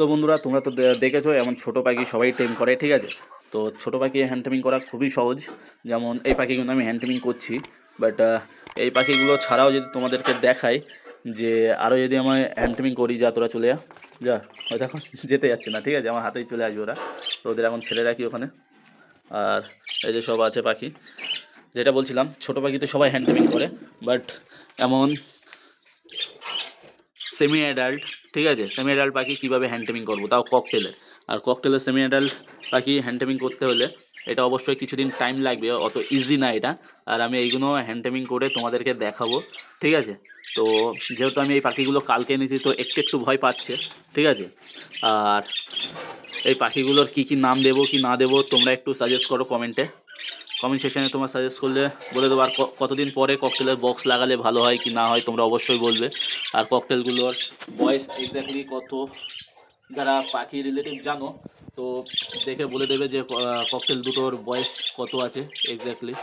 তো বন্ধুরা তোমরা তো দেখেছো এমন ছোট পাখি সবাই টেম করে, ঠিক আছে। তো ছোট পাখি হ্যান্ড টেমিং করা খুবই সহজ। যেমন এই পাখিগুলো আমি হ্যান্ড টেমিং করছি, বাট এই পাখিগুলো ছাড়াও যদি তোমাদেরকে দেখাই যে আরও যদি আমি হ্যান্ড টেমিং করি, যা তোরা চলে যা হয়তো এখন যেতে যাচ্ছে না, ঠিক আছে, আমার হাতেই চলে আসবে ওরা। তো ওদের এখন ছেড়ে রাখি ওখানে। আর এই যে সব আছে পাখি, যেটা বলছিলাম ছোট পাখি তো সবাই হ্যান্ড টেমিং করে, বাট এমন সেমি অ্যাডাল্ট, ঠিক আছে, সেমি অ্যাডাল্ট পাখি কীভাবে হ্যান্ড টেমিং করবো, তাও ককটেলের। আর ককটেলের সেমি অ্যাডাল্ট পাখি হ্যান্ড টেমিং করতে হলে এটা অবশ্যই কিছুদিন টাইম লাগবে, অত ইজি না এটা। আর আমি এইগুলো হ্যান্ড টেমিং করে তোমাদেরকে দেখাবো, ঠিক আছে। তো যেহেতু আমি এই পাখিগুলো কালকে এনেছি তো একটু একটু ভয় পাচ্ছে, ঠিক আছে। আর এই পাখিগুলোর কি কি নাম দেবো কি না দেবো তোমরা একটু সাজেস্ট করো কমেন্টে, কমেন্ট সেকশানে তোমার সাজেস্ট করলে বলে দেবো। আর কতদিন পরে ককটেলের বক্স লাগালে ভালো হয় কি না হয় তোমরা অবশ্যই বলবে। আর ককটেলগুলোর বয়স এক্স্যাক্টলি কত, যারা পাখি রিলেটিভ জানো তো দেখে বলে দেবে যে ককটেল দুটোর বয়স কত আছে এক্স্যাক্টলি।